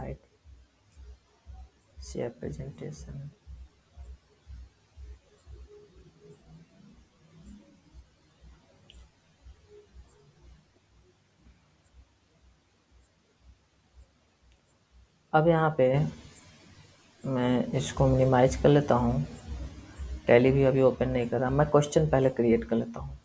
Hide share presentation. अब यहाँ पे मैं इसको मिनिमाइज कर लेता हूँ। टैली भी अभी ओपन नहीं कर रहा, मैं क्वेश्चन पहले क्रिएट कर लेता हूँ।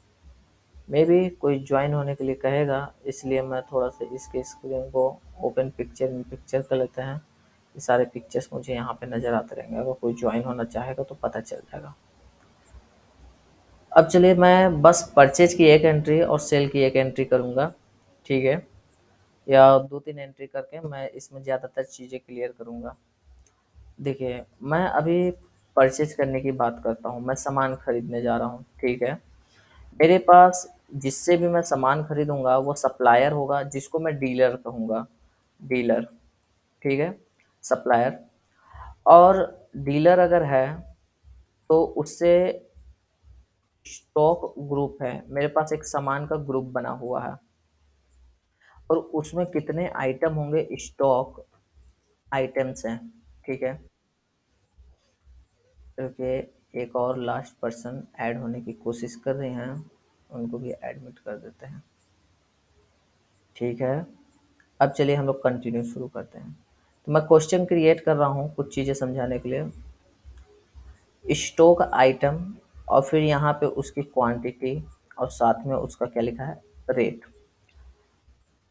मे भी कोई ज्वाइन होने के लिए कहेगा, इसलिए मैं थोड़ा सा इसके स्क्रीन को ओपन पिक्चर कर लेते हैं। ये सारे पिक्चर्स मुझे यहाँ पे नज़र आते रहेंगे, अगर कोई ज्वाइन होना चाहेगा तो पता चल जाएगा। अब चलिए मैं बस परचेज की एक एंट्री और सेल की एक एंट्री करूँगा, ठीक है, या 2-3 एंट्री करके मैं इसमें ज़्यादातर चीज़ें क्लियर करूँगा। देखिए मैं अभी परचेज करने की बात करता हूँ, मैं सामान खरीदने जा रहा हूँ, ठीक है। मेरे पास जिससे भी मैं सामान खरीदूंगा वो सप्लायर होगा, जिसको मैं डीलर कहूँगा, डीलर, ठीक है, सप्लायर। और डीलर अगर है तो उससे स्टॉक ग्रुप है, मेरे पास एक सामान का ग्रुप बना हुआ है और उसमें कितने आइटम होंगे, स्टॉक आइटम्स हैं, ठीक है। क्योंकि एक और लास्ट पर्सन ऐड होने की कोशिश कर रहे हैं, उनको भी एडमिट कर देते हैं, ठीक है। अब चलिए हम लोग कंटिन्यू शुरू करते हैं। तो मैं क्वेश्चन क्रिएट कर रहा हूँ कुछ चीज़ें समझाने के लिए। स्टॉक आइटम और फिर यहाँ पे उसकी क्वांटिटी और साथ में उसका क्या लिखा है, रेट।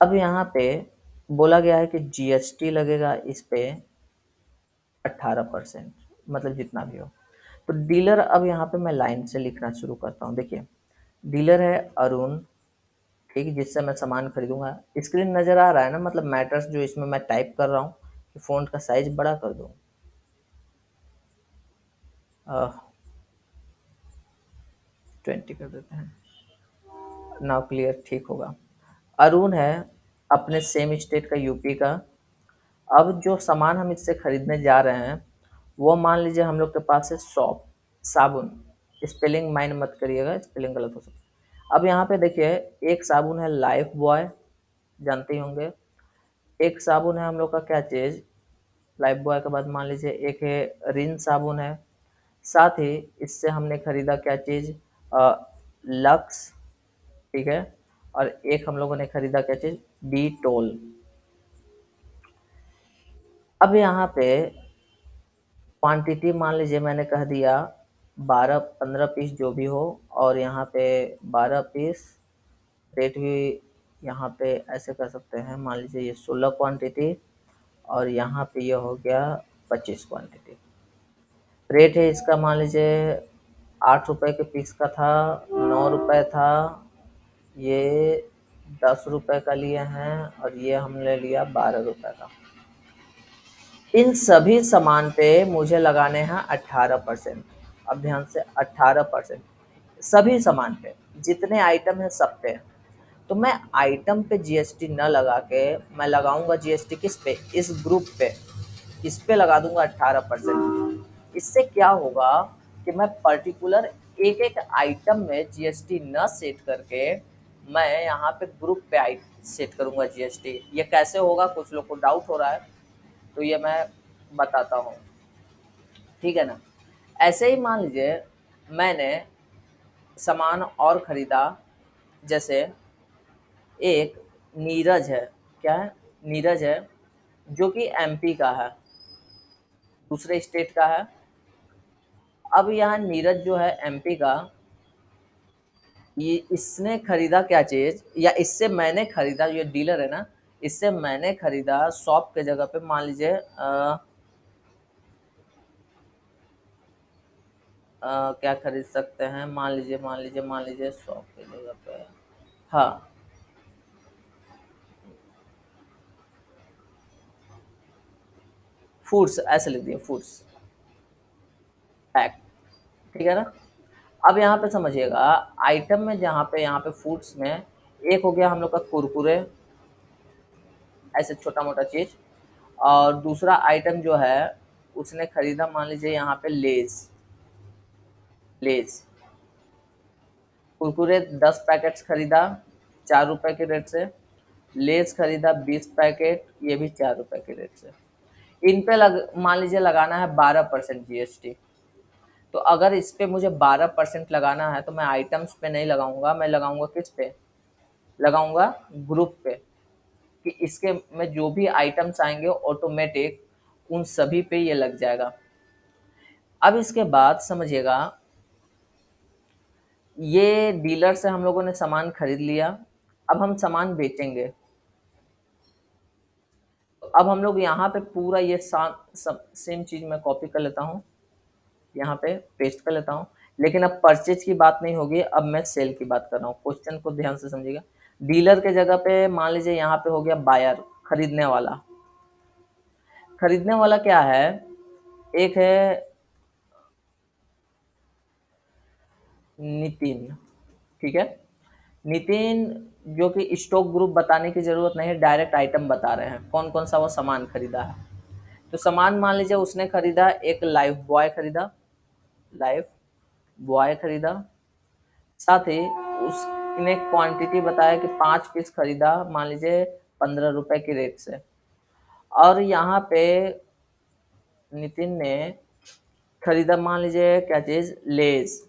अब यहाँ पे बोला गया है कि जीएसटी लगेगा इस पे 18%, मतलब जितना भी हो। तो डीलर, अब यहाँ पे मैं लाइन से लिखना शुरू करता हूँ। देखिए डीलर है अरुण, ठीक है, जिससे मैं सामान खरीदूंगा। स्क्रीन नज़र आ रहा है ना, मतलब मैटर्स जो इसमें मैं टाइप कर रहा हूँ कि फ़ॉन्ट का साइज बड़ा कर दूँ, 20 कर देते हैं, नाउ क्लियर, ठीक होगा। अरुण है अपने सेम स्टेट का, यूपी का। अब जो सामान हम इससे खरीदने जा रहे हैं वो मान लीजिए हम लोग के पास है सॉप, साबुन। स्पेलिंग माइंड मत करिएगा, स्पेलिंग गलत हो सकता है। अब यहाँ पे देखिए एक साबुन है लाइफ बॉय, जानते ही होंगे। एक साबुन है हम लोग का क्या चीज़, लाइफ बॉय के बाद मान लीजिए एक है रिन साबुन है। साथ ही इससे हमने खरीदा क्या चीज़, लक्स, ठीक है। और एक हम लोगों ने खरीदा क्या चीज़, डीटोल। अब यहाँ पे क्वांटिटी मान लीजिए मैंने कह दिया 12-15 पीस जो भी हो, और यहाँ पे 12 पीस। रेट भी यहाँ पे ऐसे कर सकते हैं, मान लीजिए ये 16 क्वांटिटी और यहाँ पे ये हो गया 25 क्वांटिटी। रेट है इसका मान लीजिए 8 रुपए के पीस का था, 9 रुपए था, ये 10 रुपए का लिए हैं और ये हमने लिया 12 रुपए का। इन सभी सामान पे मुझे लगाने हैं 18%। अब ध्यान से 18%, सभी सामान पे, जितने आइटम है सब पे। तो मैं आइटम पे जीएसटी न लगा के मैं लगाऊंगा जीएसटी किस पे, इस ग्रुप पे, इस पे लगा दूंगा 18%। इससे क्या होगा कि मैं पर्टिकुलर एक एक आइटम में जीएसटी न सेट करके मैं यहाँ पे ग्रुप पे सेट करूंगा जीएसटी। ये कैसे होगा, कुछ लोग को डाउट हो रहा है, तो ये मैं बताता हूँ, ठीक है ना। ऐसे ही मान लीजिए मैंने सामान और खरीदा, जैसे एक नीरज है, क्या है, नीरज है, जो कि एमपी का है, दूसरे स्टेट का है। अब यहाँ नीरज जो है एमपी का, ये इसने खरीदा क्या चीज़, या इससे मैंने खरीदा, ये डीलर है ना, इससे मैंने खरीदा शॉप के जगह पे मान लीजिए क्या खरीद सकते हैं, मान लीजिए शॉप की जगह पे, हाँ, फूड्स ऐसे लिख दिए, फूड्स पैक, ठीक है ना। अब यहाँ पे समझिएगा, आइटम में जहाँ पे यहाँ पे फूड्स में एक हो गया हम लोग का कुरकुरे, ऐसे छोटा मोटा चीज़। और दूसरा आइटम जो है उसने खरीदा मान लीजिए यहाँ पे लेज, लेज कुरकुरे 10 पैकेट्स खरीदा 4 रुपए के रेट से। लेस खरीदा 20 पैकेट, ये भी 4 रुपए के रेट से। इन पे मान लीजिए लगाना है 12% जीएसटी। तो अगर इस पे मुझे 12% लगाना है तो मैं आइटम्स पे नहीं लगाऊंगा, मैं लगाऊंगा किस पे, लगाऊंगा ग्रुप पे, कि इसके में जो भी आइटम्स आएंगे ऑटोमेटिक उन सभी पे ये लग जाएगा। अब इसके बाद समझिएगा, ये डीलर से हम लोगों ने सामान खरीद लिया, अब हम सामान बेचेंगे। तो अब हम लोग यहाँ पे पूरा ये सेम चीज मैं कॉपी कर लेता हूँ, यहाँ पे पेस्ट कर लेता हूँ। लेकिन अब परचेज की बात नहीं होगी, अब मैं सेल की बात कर रहा हूँ। क्वेश्चन को ध्यान से समझिएगा। डीलर के जगह पे मान लीजिए यहाँ पे हो गया बायर, खरीदने वाला। खरीदने वाला क्या है, एक है नितिन, ठीक है। नितिन जो कि स्टॉक ग्रुप बताने की जरूरत नहीं है, डायरेक्ट आइटम बता रहे हैं कौन कौन सा वो सामान खरीदा है। तो सामान मान लीजिए उसने खरीदा, एक लाइफ बॉय खरीदा, लाइफ बॉय खरीदा। साथ ही उसने क्वांटिटी बताया कि 5 पीस खरीदा, मान लीजिए 15 रुपए की रेट से। और यहाँ पे नितिन ने खरीदा मान लीजिए क्या चीज, लेज।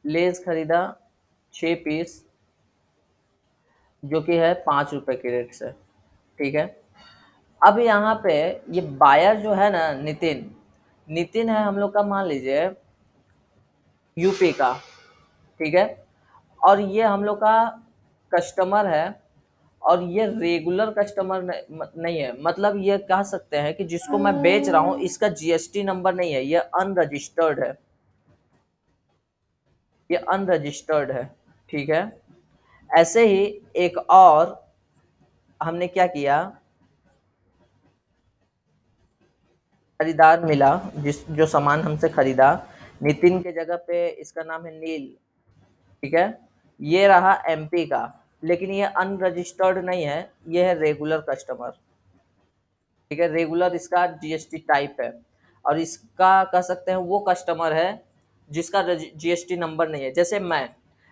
लेज खरीदा 6 पीस, जो कि है 5 रुपए की रेट से, ठीक है। अब यहाँ पे ये बायर जो है ना, नितिन, नितिन है हम लोग का मान लीजिए यूपी का, ठीक है। और ये हम लोग का कस्टमर है, और ये रेगुलर कस्टमर नहीं है। मतलब ये कह सकते हैं कि जिसको मैं बेच रहा हूँ इसका जीएसटी नंबर नहीं है, ये अनरजिस्टर्ड है, ये अनरजिस्टर्ड है, ठीक है। ऐसे ही एक और हमने क्या किया, खरीदार मिला जिस जो सामान हमसे खरीदा, नितिन के जगह पे इसका नाम है नील, ठीक है। ये रहा एमपी का, लेकिन ये अनरजिस्टर्ड नहीं है, ये है रेगुलर कस्टमर, ठीक है। रेगुलर इसका जीएसटी टाइप है। और इसका कह सकते हैं वो कस्टमर है जिसका जीएसटी नंबर नहीं है। जैसे मैं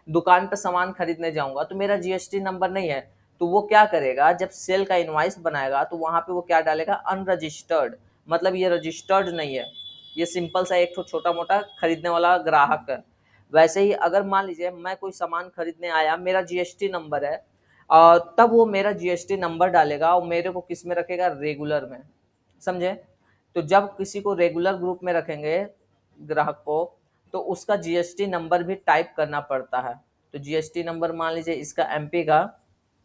दुकान पर सामान खरीदने जाऊंगा तो मेरा जीएसटी नंबर नहीं है, तो वो क्या करेगा, जब सेल का इनवॉइस बनाएगा तो वहां पे वो क्या डालेगा, अनरजिस्टर्ड, मतलब ये रजिस्टर्ड नहीं है, ये सिंपल सा एक छोटा मोटा खरीदने वाला ग्राहक है। वैसे ही अगर मान लीजिए मैं कोई सामान खरीदने आया, मेरा जीएसटी नंबर है, और तब वो मेरा जीएसटी नंबर डालेगा और मेरे को किस में रखेगा, रेगुलर में, समझे। तो जब किसी को रेगुलर ग्रुप में रखेंगे ग्राहक को, तो उसका जीएसटी नंबर भी टाइप करना पड़ता है। तो जीएसटी नंबर मान लीजिए इसका एमपी का,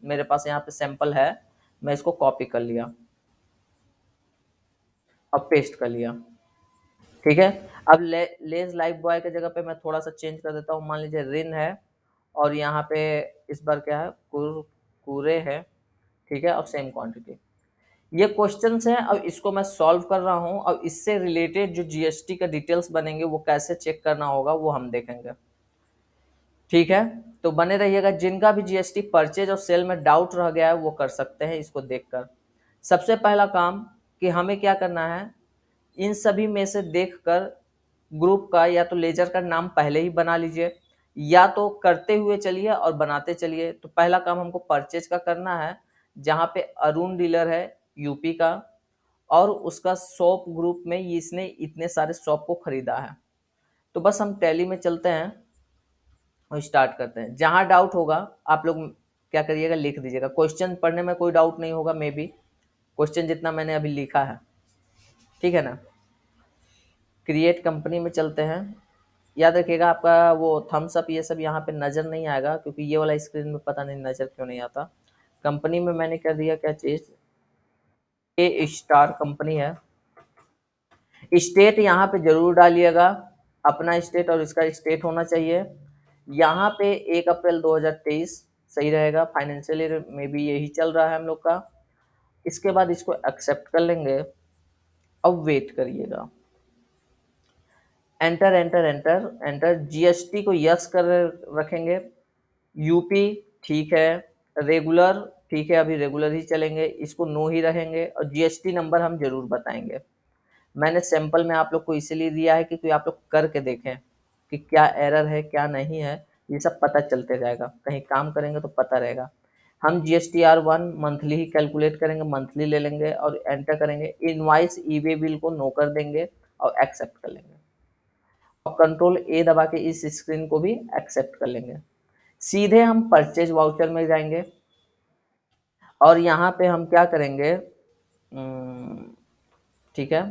मेरे पास यहाँ पे सैंपल है, मैं इसको कॉपी कर लिया और पेस्ट कर लिया, ठीक है। अब लेज लाइफ बॉय के जगह पे मैं थोड़ा सा चेंज कर देता हूँ, मान लीजिए रिन है, और यहाँ पे इस बार क्या है, कुरे है, ठीक है, और सेम क्वांटिटी। ये क्वेश्चंस हैं, अब इसको मैं सॉल्व कर रहा हूँ। अब इससे रिलेटेड जो जीएसटी का डिटेल्स बनेंगे वो कैसे चेक करना होगा वो हम देखेंगे, ठीक है। तो बने रहिएगा। जिनका भी जीएसटी परचेज और सेल में डाउट रह गया है वो कर सकते हैं इसको देखकर। सबसे पहला काम कि हमें क्या करना है, इन सभी में से देखकर ग्रुप का या तो लेजर का नाम पहले ही बना लीजिए, या तो करते हुए चलिए और बनाते चलिए। तो पहला काम हमको परचेज का करना है, जहाँ पे अरुण डीलर है यूपी का, और उसका शॉप ग्रुप में इसने इतने सारे शॉप को खरीदा है। तो बस हम टैली में चलते हैं और स्टार्ट करते हैं। जहाँ डाउट होगा आप लोग क्या करिएगा, लिख दीजिएगा। क्वेश्चन पढ़ने में कोई डाउट नहीं होगा, मे बी क्वेश्चन जितना मैंने अभी लिखा है, ठीक है ना। क्रिएट कंपनी में चलते हैं। याद रखिएगा आपका वो थम्स अप ये सब यहाँ पे नज़र नहीं आएगा, क्योंकि ये वाला स्क्रीन में पता नहीं नज़र क्यों नहीं आता। कंपनी में मैंने कर दिया क्या चीज़, ए स्टार कंपनी है। स्टेट यहाँ पे जरूर डालिएगा, अपना स्टेट और इसका स्टेट होना चाहिए। यहाँ पे 1 अप्रैल 2023 सही रहेगा, फाइनेंशियल ईयर में भी यही चल रहा है हम लोग का। इसके बाद इसको एक्सेप्ट कर लेंगे। अब वेट करिएगा, enter enter enter enter. GST को यस कर रखेंगे। यूपी ठीक है, रेगुलर ठीक है, अभी रेगुलर ही चलेंगे, इसको नो ही रहेंगे, और जीएसटी नंबर हम जरूर बताएंगे। मैंने सैंपल में आप लोग को इसीलिए दिया है कि आप लोग करके देखें कि क्या एरर है क्या नहीं है, ये सब पता चलते जाएगा, कहीं काम करेंगे तो पता रहेगा। हम GSTR1 मंथली ही कैलकुलेट करेंगे, मंथली ले लेंगे और एंटर करेंगे। इनवॉइस ई-वे बिल को नो कर देंगे और एक्सेप्ट कर लेंगे और कंट्रोल ए दबा के इस स्क्रीन को भी एक्सेप्ट कर लेंगे। सीधे हम परचेज वाउचर में जाएंगे और यहाँ पे हम क्या करेंगे, ठीक है,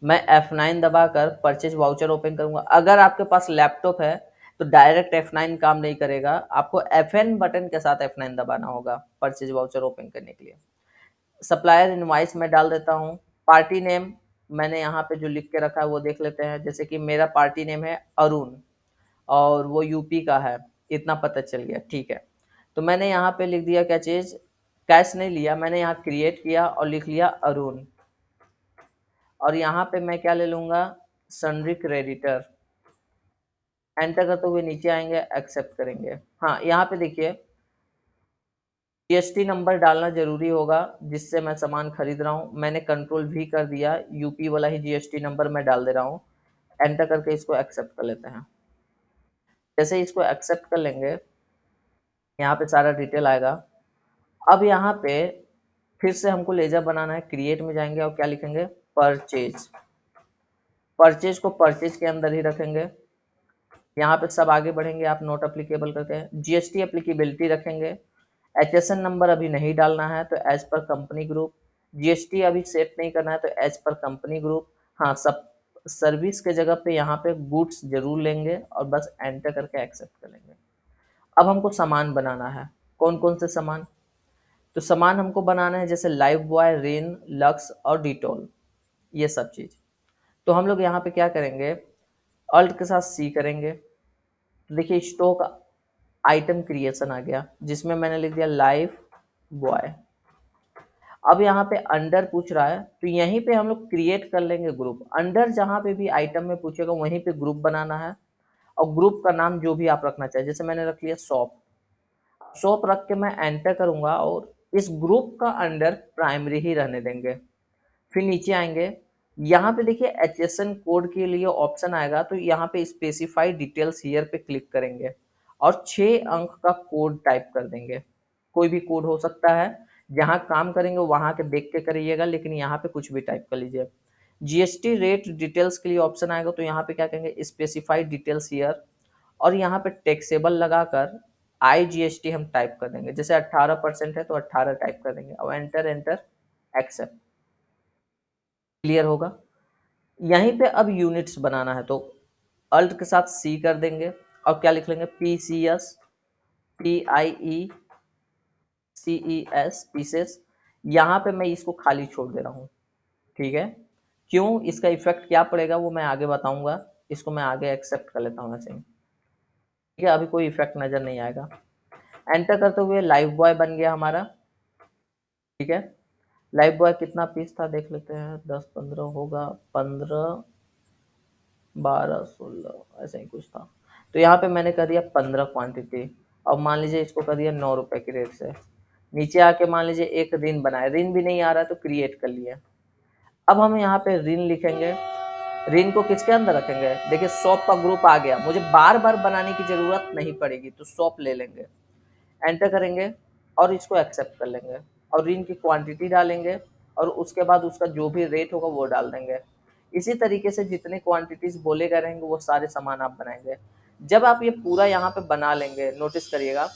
मैं F9 दबाकर परचेज वाउचर ओपन करूंगा। अगर आपके पास लैपटॉप है तो डायरेक्ट F9 काम नहीं करेगा, आपको FN बटन के साथ F9 दबाना होगा परचेज वाउचर ओपन करने के लिए। सप्लायर इनवॉइस में डाल देता हूँ। पार्टी नेम मैंने यहाँ पे जो लिख के रखा है वो देख लेते हैं। जैसे कि मेरा पार्टी नेम है अरुण और वो यूपी का है, इतना पता चल गया, ठीक है। तो मैंने यहाँ पे लिख दिया क्या चीज़, कैश नहीं लिया, मैंने यहाँ क्रिएट किया और लिख लिया अरुण। और यहाँ पे मैं क्या ले लूँगा, सन्ड्री क्रेडिटर। एंटर करते हुए नीचे आएंगे, एक्सेप्ट करेंगे। हाँ, यहाँ पे देखिए जीएसटी नंबर डालना जरूरी होगा जिससे मैं सामान खरीद रहा हूँ। मैंने कंट्रोल भी कर दिया, यूपी वाला ही जीएसटी नंबर मैं डाल दे रहा हूँ। एंटर करके इसको एक्सेप्ट कर लेते हैं। जैसे इसको एक्सेप्ट कर लेंगे, यहाँ पे सारा डिटेल आएगा। अब यहाँ पे फिर से हमको लेजर बनाना है, क्रिएट में जाएंगे और क्या लिखेंगे, परचेज। परचेज को परचेज के अंदर ही रखेंगे। यहाँ पे सब आगे बढ़ेंगे, आप नोट अप्लीकेबल करके जीएसटी एप्लीकेबिलिटी रखेंगे। एचएसएन नंबर अभी नहीं डालना है तो as per company group. GST अभी सेट नहीं करना है तो एज पर कंपनी ग्रुप। हाँ, सब सर्विस के जगह पे यहाँ पे गुड्स जरूर लेंगे और बस एंटर करके एक्सेप्ट कर लेंगे। अब हमको सामान बनाना है। कौन कौन से सामान, तो सामान हमको बनाना है जैसे लाइफ बॉय, रिन, लक्स और डिटोल, ये सब चीज। तो हम लोग यहाँ पे क्या करेंगे, अल्ट के साथ सी करेंगे। तो देखिए स्टॉक आइटम क्रिएशन आ गया जिसमें मैंने लिख दिया लाइफ बॉय। अब यहाँ पे अंडर पूछ रहा है तो यहीं पे हम लोग क्रिएट कर लेंगे ग्रुप। अंडर जहाँ पे भी आइटम में पूछेगा वहीं पे ग्रुप बनाना है और ग्रुप का नाम जो भी आप रखना चाहिए, जैसे मैंने रख लिया शॉप। शॉप रख के मैं एंटर करूंगा और इस ग्रुप का अंडर प्राइमरी ही रहने देंगे। फिर नीचे आएंगे, यहाँ पे देखिए एचएसएन कोड के लिए ऑप्शन आएगा तो यहाँ पे स्पेसिफाई डिटेल्स हियर पे क्लिक करेंगे और 6 अंक का कोड टाइप कर देंगे। कोई भी कोड हो सकता है, जहाँ काम करेंगे वहां के देख के करिएगा, लेकिन यहाँ पे कुछ भी टाइप कर लीजिए। जीएसटी रेट डिटेल्स के लिए ऑप्शन आएगा तो यहाँ पे क्या कहेंगे, स्पेसिफाई डिटेल्स हियर, और यहाँ पे टैक्सेबल लगाकर IGST हम टाइप कर देंगे। जैसे 18% है तो 18 टाइप कर देंगे और एंटर एंटर एक्सेप्ट। क्लियर होगा। यहीं पे अब यूनिट्स बनाना है तो अल्ट के साथ सी कर देंगे और क्या लिख लेंगे, PCS, PIECES, पीसेस। यहाँ पे मैं इसको खाली छोड़ दे रहा हूँ, ठीक है। क्यों, इसका इफेक्ट क्या पड़ेगा वो मैं आगे बताऊंगा। इसको मैं आगे एक्सेप्ट कर लेता हूँ ऐसे ही, ठीक है। अभी कोई इफेक्ट नजर नहीं आएगा। एंटर करते हुए लाइफ बॉय बन गया हमारा, ठीक है। लाइफ बॉय कितना पीस था देख लेते हैं, 10-15 होगा, 15, 12, 16 ऐसा ही कुछ था। तो यहाँ पे मैंने कर दिया 15 क्वांटिटी। अब मान लीजिए इसको कर दिया 9 रुपए की रेट से। नीचे आके मान लीजिए एक ऋण बनाए, ऋण भी नहीं आ रहा तो क्रिएट कर लिए। अब हम यहाँ पे ऋण लिखेंगे। ऋण को किसके अंदर रखेंगे, देखिए शॉप का ग्रुप आ गया, मुझे बार बार बनाने की जरूरत नहीं पड़ेगी तो शॉप ले लेंगे। एंटर करेंगे और इसको एक्सेप्ट कर लेंगे और ऋण की क्वांटिटी डालेंगे और उसके बाद उसका जो भी रेट होगा वो डाल देंगे। इसी तरीके से जितने क्वांटिटीज बोले गए रहेंगे वो सारे सामान आप बनाएंगे। जब आप ये पूरा यहाँ पे बना लेंगे, नोटिस करिएगा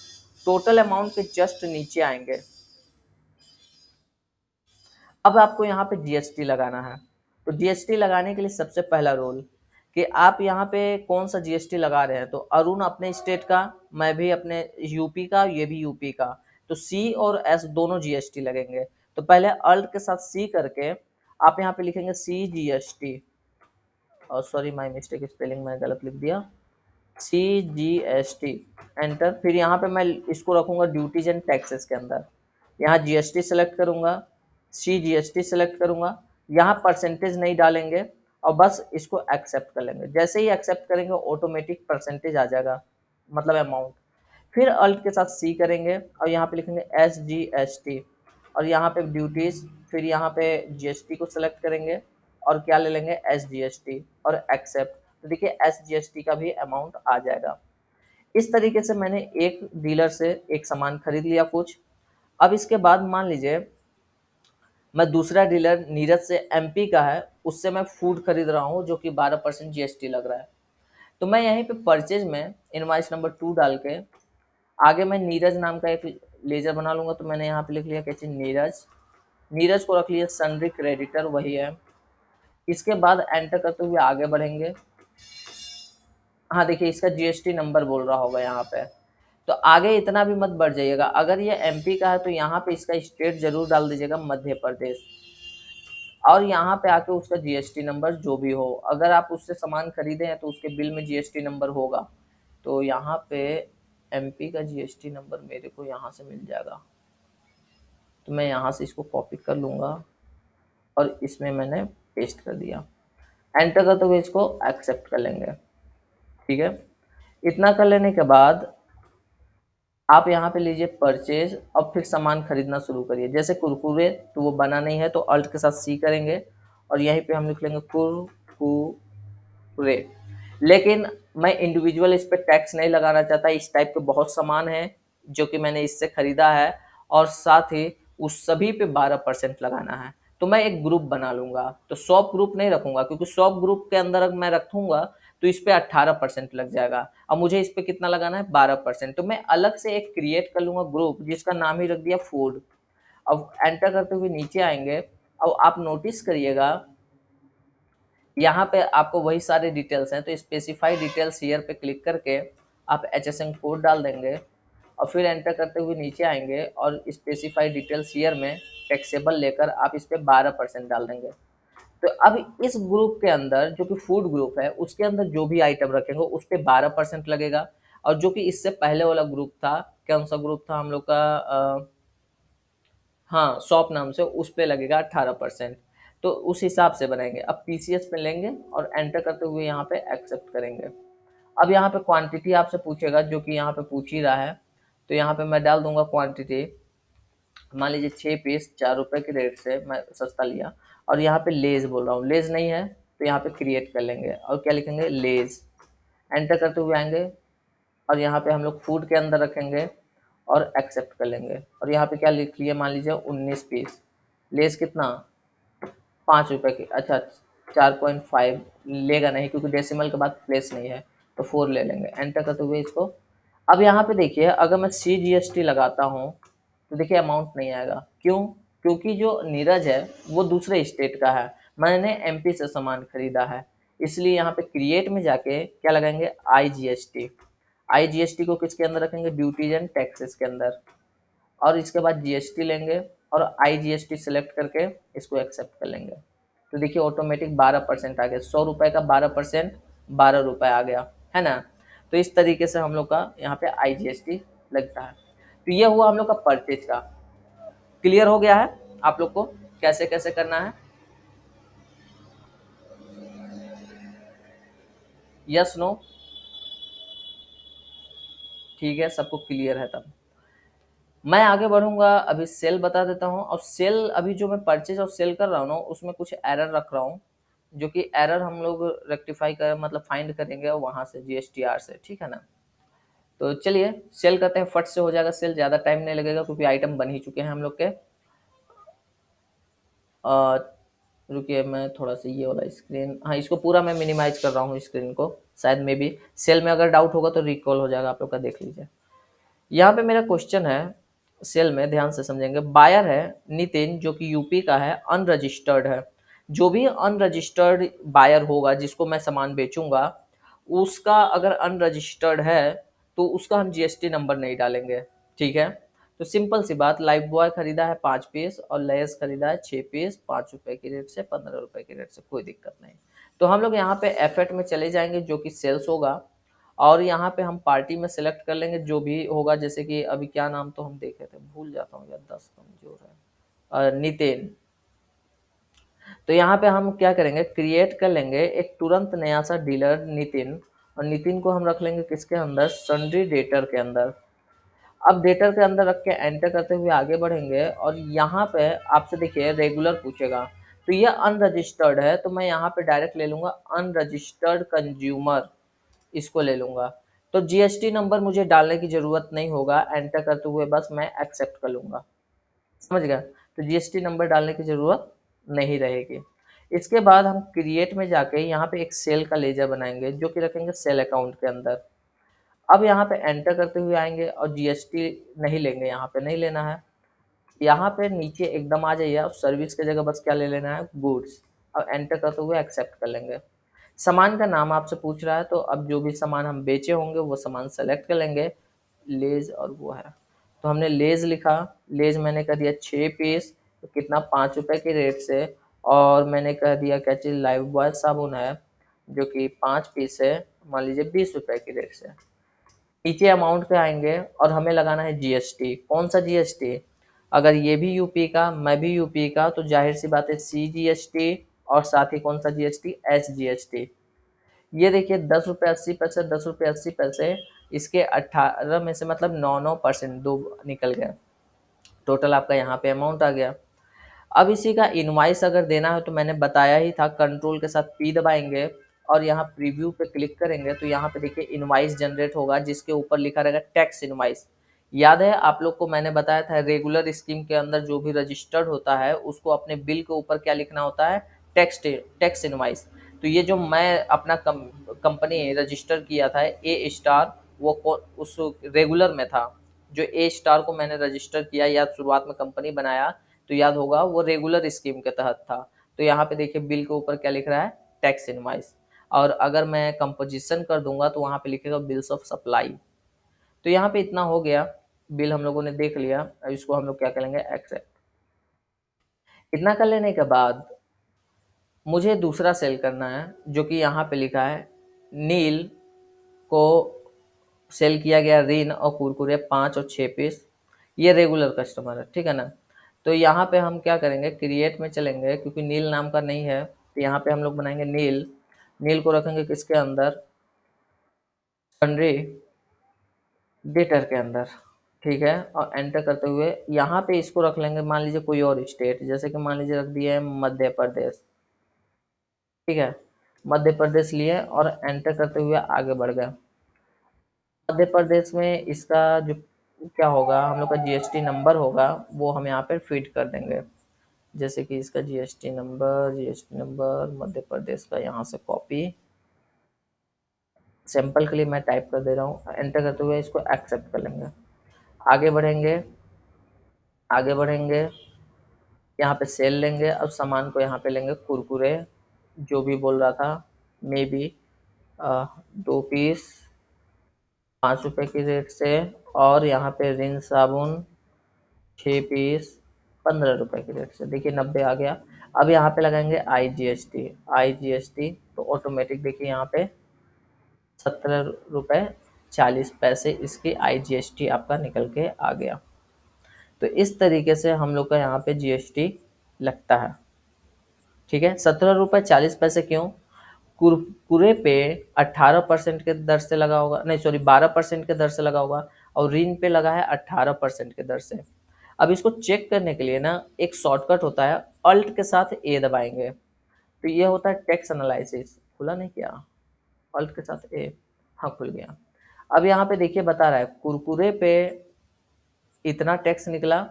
टोटल अमाउंट के जस्ट नीचे आएंगे। अब आपको यहाँ पे जीएसटी लगाना है। तो जीएसटी लगाने के लिए सबसे पहला रूल कि आप यहाँ पे कौन सा जीएसटी लगा रहे हैं। तो अरुण अपने स्टेट का, मैं भी अपने यूपी का, ये भी यूपी का, तो सी और एस दोनों जीएसटी लगेंगे। तो पहले अल्ट के साथ सी करके आप यहाँ पे लिखेंगे CGST, और सॉरी माय मिस्टेक, स्पेलिंग में गलत लिख दिया, CGST। एंटर। फिर यहाँ पे मैं इसको रखूंगा ड्यूटीज एंड टैक्सेस के अंदर। यहाँ जीएसटी सेलेक्ट करूंगा, CGST सेलेक्ट करूंगा। यहाँ परसेंटेज नहीं डालेंगे और बस इसको एक्सेप्ट कर लेंगे। जैसे ही एक्सेप्ट करेंगे ऑटोमेटिक परसेंटेज आ जाएगा, मतलब अमाउंट। फिर अल्ट के साथ सी करेंगे और यहाँ पे लिखेंगे SGST और यहाँ पे ड्यूटीज, फिर यहाँ पे जीएसटी को सिलेक्ट करेंगे और क्या ले लेंगे, SGST और एक्सेप्ट। तो देखिए SGST का भी अमाउंट आ जाएगा। इस तरीके से मैंने एक डीलर से एक सामान खरीद लिया कुछ। अब इसके बाद मान लीजिए मैं दूसरा डीलर नीरज से एमपी का है, उससे मैं फूड खरीद रहा हूँ जो कि 12% जीएसटी लग रहा है। तो मैं यहीं पे परचेज में इनवॉइस नंबर 2 डाल के आगे मैं नीरज नाम का एक लेजर बना लूंगा। तो मैंने यहाँ पे लिख लिया कैसे नीरज, नीरज को रख लिया सन्ड्री क्रेडिटर, वही है। इसके बाद एंटर करते हुए आगे बढ़ेंगे। हाँ देखिए इसका जीएसटी नंबर बोल रहा होगा यहाँ पे, तो आगे इतना भी मत बढ़ जाइएगा। अगर ये एमपी का है तो यहाँ पे इसका स्टेट जरूर डाल दीजिएगा मध्य प्रदेश, और यहाँ पे आके उसका जीएसटी नंबर जो भी हो, अगर आप उससे सामान खरीदे हैं तो उसके बिल में जीएसटी नंबर होगा। तो यहाँ पे एमपी का जीएसटी नंबर मेरे को यहाँ से मिल जाएगा, तो मैं यहाँ से इसको कॉपी कर लूँगा और इसमें मैंने पेस्ट कर दिया। एंटर करते हुए इसको एक्सेप्ट कर लेंगे, ठीक है। इतना कर लेने के बाद आप यहाँ पे लीजिए परचेज, अब फिर सामान खरीदना शुरू करिए। जैसे कुरकुरे तो वो बना नहीं है तो अल्ट के साथ सी करेंगे और यहीं पे हम लिख लेंगे कुरकुरे। लेकिन मैं इंडिविजुअल इस पे टैक्स नहीं लगाना चाहता, इस टाइप के बहुत सामान है जो कि मैंने इससे खरीदा है और साथ ही उस सभी पे 12% लगाना है। तो मैं एक ग्रुप बना लूंगा, तो शॉप ग्रुप नहीं रखूंगा क्योंकि शॉप ग्रुप के अंदर अगर मैं रखूंगा तो इस पे 18% लग जाएगा। अब मुझे इस पे कितना लगाना है 12%, तो मैं अलग से एक क्रिएट कर लूंगा ग्रुप जिसका नाम ही रख दिया फूड। अब एंटर करते हुए नीचे आएंगे। अब आप नोटिस करिएगा यहाँ पे आपको वही सारे डिटेल्स हैं, तो स्पेसिफाई डिटेल्स हियर पे क्लिक करके आप एचएसएन कोड डाल देंगे और फिर एंटर करते हुए नीचे आएंगे और स्पेसिफाई डिटेल्स हियर में टैक्सेबल लेकर आप इस पे 12% डाल देंगे। तो अब इस ग्रुप के अंदर जो कि फूड ग्रुप है उसके अंदर जो भी आइटम रखेंगे उस पे 12% लगेगा, और जो कि इससे पहले वाला ग्रुप था, कौन सा ग्रुप था हम लोग का, हाँ शॉप नाम से, उस पे लगेगा 18%। तो उस हिसाब से बनाएंगे। अब पीसीएस पे लेंगे और एंटर करते हुए यहाँ पे एक्सेप्ट करेंगे। अब यहाँ पे क्वांटिटी आपसे पूछेगा जो कि यहाँ पे पूछ ही रहा है, तो यहाँ पे मैं डाल दूंगा क्वांटिटी। मान लीजिए 6 पीस 4 रुपए के रेट से मैं सस्ता लिया, और यहाँ पे लेज बोल रहा हूँ, लेज नहीं है तो यहाँ पे क्रिएट कर लेंगे और क्या लिखेंगे लेज। एंटर करते हुए आएंगे और यहाँ पे हम लोग फूड के अंदर रखेंगे और एक्सेप्ट कर लेंगे। और यहाँ पे क्या लिख लिए मान लीजिए 19 पीस, लेस कितना 5 रुपए की, अच्छा 4.5 लेगा नहीं क्योंकि डेसिमल के बाद प्लेस नहीं है, तो 4 ले लेंगे। एंटर करते हुए इसको, अब यहाँ पे देखिए अगर मैं CGST लगाता हूँ तो देखिए अमाउंट नहीं आएगा। क्यों? क्योंकि जो नीरज है वो दूसरे स्टेट का है, मैंने एमपी से सामान खरीदा है, इसलिए यहाँ पे क्रिएट में जाके क्या लगाएंगे IGST। IGST को किसके अंदर रखेंगे ड्यूटीज एंड टैक्सेस के अंदर, और इसके बाद जीएसटी लेंगे और IGST सेलेक्ट करके इसको एक्सेप्ट कर लेंगे। तो देखिए ऑटोमेटिक 12% आ गया, 100 रुपए का 12% 12 रुपए आ गया, है ना। तो इस तरीके से हम लोग का यहाँ पे IGST लगता है। तो ये हुआ हम लोग का परचेज का। क्लियर हो गया है आप लोग को कैसे कैसे करना है? Yes no? ठीक है, सबको क्लियर है तब मैं आगे बढ़ूंगा। अभी सेल बता देता हूँ, और सेल अभी जो मैं परचेज और सेल कर रहा हूँ ना उसमें कुछ एरर रख रहा हूँ, जो कि एरर हम लोग रेक्टिफाई कर मतलब फाइंड करेंगे वहां से GSTR से, ठीक है ना। तो चलिए सेल करते हैं, फट से हो जाएगा सेल, ज़्यादा टाइम नहीं लगेगा क्योंकि आइटम बन ही चुके हैं हम लोग के। रुकिए मैं थोड़ा सा ये वाला स्क्रीन, हाँ इसको पूरा मैं मिनिमाइज कर रहा हूँ स्क्रीन को, शायद मे भी सेल में अगर डाउट होगा तो रिकॉल हो जाएगा आप लोग का, देख लीजिए। यहाँ पे मेरा क्वेश्चन है सेल में, ध्यान से समझेंगे। बायर है नितिन जो कि यूपी का है, अनरजिस्टर्ड है। जो भी अनरजिस्टर्ड बायर होगा जिसको मैं सामान बेचूंगा, उसका अगर अनरजिस्टर्ड है तो उसका हम जीएसटी नंबर नहीं डालेंगे, ठीक है। तो सिंपल सी बात, लाइफ बॉय खरीदा है 5 पीस और लेस खरीदा है 6 पीस 5 रुपए की रेट से 15 रुपए की रेट से, कोई दिक्कत नहीं। तो हम लोग यहाँ पे एफेट में चले जाएंगे जो कि सेल्स होगा, और यहाँ पे हम पार्टी में सेलेक्ट कर लेंगे जो भी होगा। जैसे कि अभी क्या नाम तो हम देखे थे, भूल जाता हूँ यार, 10 कमजोर है, नितिन। तो यहाँ पे हम क्या करेंगे क्रिएट कर लेंगे एक तुरंत नया सा डीलर नितिन, और नितिन को हम रख लेंगे किसके अंदर सन्ड्री डेटर के अंदर। अब डेटर के अंदर रख के एंटर करते हुए आगे बढ़ेंगे और यहाँ पे आपसे देखिए रेगुलर पूछेगा, तो ये अनरजिस्टर्ड है तो मैं यहाँ पे डायरेक्ट ले लूंगा अनरजिस्टर्ड कंज्यूमर, इसको ले लूंगा। तो जीएसटी नंबर मुझे डालने की ज़रूरत नहीं होगा, एंटर करते हुए बस मैं एक्सेप्ट कर लूँगा। समझ गया? तो जीएसटी नंबर डालने की ज़रूरत नहीं रहेगी। इसके बाद हम क्रिएट में जाके यहाँ पे एक सेल का लेजर बनाएँगे, जो कि रखेंगे सेल अकाउंट के अंदर। अब यहाँ पे एंटर करते हुए आएँगे और जीएसटी नहीं लेंगे, यहाँ पे नहीं लेना है। यहाँ पे नीचे एकदम आ जाइए और सर्विस की जगह बस क्या ले लेना है, गुड्स, और एंटर करते हुए एक्सेप्ट कर लेंगे। सामान का नाम आपसे पूछ रहा है, तो अब जो भी सामान हम बेचे होंगे वो सामान सेलेक्ट कर लेंगे, लेज और वो है, तो हमने लेज लिखा। लेज मैंने कर दिया 6 पीस, तो कितना, 5 रुपए के रेट से। और मैंने कह दिया क्या चीज़, लाइफ बॉय साबुन है जो कि 5 पीस है, मान लीजिए 20 रुपए की रेट से। नीचे अमाउंट पे आएंगे और हमें लगाना है जीएसटी। कौन सा जीएसटी? अगर ये भी यूपी का, मैं भी यूपी का, तो जाहिर सी बात है सीजीएसटी, और साथ ही कौन सा जीएसटी, एसजीएसटी। ये देखिए 10 रुपये 80 पैसे, 10 रुपये 80 पैसे, इसके 18 में से मतलब 9% दो निकल गया। टोटल आपका यहाँ पे अमाउंट आ गया। अब इसी का इनवाइस अगर देना है तो मैंने बताया ही था, कंट्रोल के साथ पी दबाएंगे और यहाँ प्रीव्यू पे क्लिक करेंगे तो यहाँ पे देखिए इनवाइस जनरेट होगा, जिसके ऊपर लिखा रहेगा टैक्स इनवाइस। याद है आप लोग को मैंने बताया था, रेगुलर स्कीम के अंदर जो भी रजिस्टर्ड होता है उसको अपने बिल के ऊपर क्या लिखना होता है, टैक्स इनवाइस। तो ये जो मैं अपना कंपनी रजिस्टर किया था ए स्टार, वो उस रेगुलर में था। जो ए स्टार को मैंने रजिस्टर किया या शुरुआत में कंपनी बनाया, तो याद होगा वो रेगुलर स्कीम के तहत था। तो यहाँ पे देखिए बिल के ऊपर क्या लिख रहा है, टैक्स इनवाइस। और अगर मैं कंपोजिशन कर दूंगा तो वहाँ पे लिखेगा बिल्स ऑफ सप्लाई। तो यहाँ पे इतना हो गया, बिल हम लोगों ने देख लिया। अब इसको हम लोग क्या करेंगे, एक्सेप्ट। इतना कर लेने के बाद मुझे दूसरा सेल करना है, जो कि यहाँ पे लिखा है नील को सेल किया गया रिन और कुरकुरे 5 और 6 पीस। ये रेगुलर कस्टमर है, ठीक है ना। तो यहाँ पे हम क्या करेंगे, क्रिएट में चलेंगे, क्योंकि नील नाम का नहीं है, तो यहाँ पे हम लोग बनाएंगे नील। नील को रखेंगे किसके अंदर, सन्ड्री डेटर के अंदर, ठीक है। और एंटर करते हुए यहाँ पे इसको रख लेंगे, मान लीजिए कोई और स्टेट, जैसे कि मान लीजिए रख दिया है मध्य प्रदेश, ठीक है। मध्य प्रदेश लिए और एंटर करते हुए आगे बढ़ गए। मध्य प्रदेश में इसका जो क्या होगा, हम लोग का जीएसटी नंबर होगा, वो हम यहाँ पे फीड कर देंगे। जैसे कि इसका जीएसटी नंबर मध्य प्रदेश का यहाँ से कॉपी, सैंपल के लिए मैं टाइप कर दे रहा हूँ। एंटर करते हुए इसको एक्सेप्ट कर लेंगे। आगे बढ़ेंगे, आगे बढ़ेंगे, यहाँ पे सेल लेंगे। अब सामान को यहाँ पे लेंगे कुरकुरे, जो भी बोल रहा था, मे बी 2 पीस 5 रुपए की रेट से। और यहाँ पे रिन साबुन 6 पीस 15 रुपए की रेट से, देखिए 90 आ गया। अब यहाँ पे लगाएंगे आई जी एस टी, तो ऑटोमेटिक देखिए यहाँ पे 17 रुपए 40 पैसे इसकी आई आपका निकल के आ गया। तो इस तरीके से हम लोग का यहाँ पे जीएसटी लगता है, ठीक है। 17 रुपए 40 पैसे क्यों, कुरकुरे पे 18% के दर से लगा होगा, नहीं सॉरी 12% के दर से लगा होगा, और ऋण पे लगा है 18% के दर से। अब इसको चेक करने के लिए ना एक शॉर्टकट होता है, अल्ट के साथ ए दबाएंगे, तो ये होता है टैक्स एनालिसिस। खुला नहीं किया, अल्ट के साथ ए, हाँ खुल गया। अब यहाँ पे देखिए बता रहा है कुरकुरे पे इतना टैक्स निकला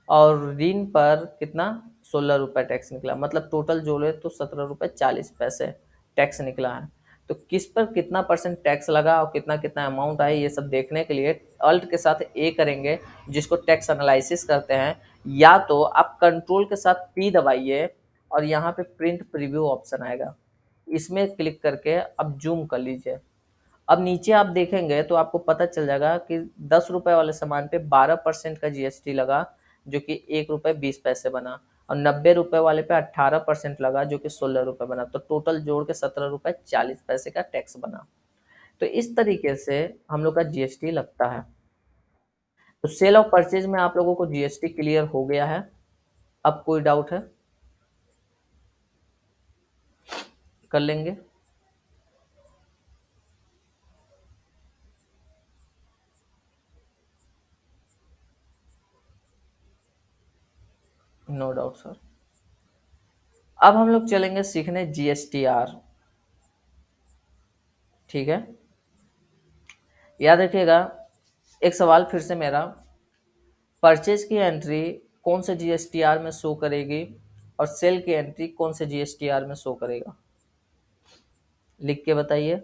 और ऋण पर कितना, 16 रुपये टैक्स निकला, मतलब टोटल जोड़े तो 17 रुपये 40 पैसे टैक्स निकला है। तो किस पर कितना परसेंट टैक्स लगा और कितना कितना अमाउंट आया, ये सब देखने के लिए अल्ट के साथ ए करेंगे, जिसको टैक्स एनालिसिस करते हैं। या तो आप कंट्रोल के साथ पी दबाइए और यहाँ पे प्रिंट प्रीव्यू ऑप्शन आएगा, इसमें क्लिक करके अब जूम कर लीजिए। अब नीचे आप देखेंगे तो आपको पता चल जाएगा कि 10 रुपए वाले सामान पे 12% का जीएसटी लगा, जो कि 1 रुपये 20 पैसे बना। और 90 रुपए वाले पे 18% लगा, जो कि 16 रुपए बना। तो टोटल जोड़ के 17 रुपये 40 पैसे का टैक्स बना। तो इस तरीके से हम लोग का जीएसटी लगता है। तो सेल और परचेज में आप लोगों को जीएसटी क्लियर हो गया है। अब कोई डाउट है, कर लेंगे। No doubt sir. अब हम लोग चलेंगे सीखने जीएसटीआर, ठीक है। याद रखिएगा। एक सवाल फिर से मेरा, परचेज की एंट्री कौन से जीएसटीआर में शो करेगी और सेल की एंट्री कौन से जीएसटीआर में शो करेगा? लिख के बताइए।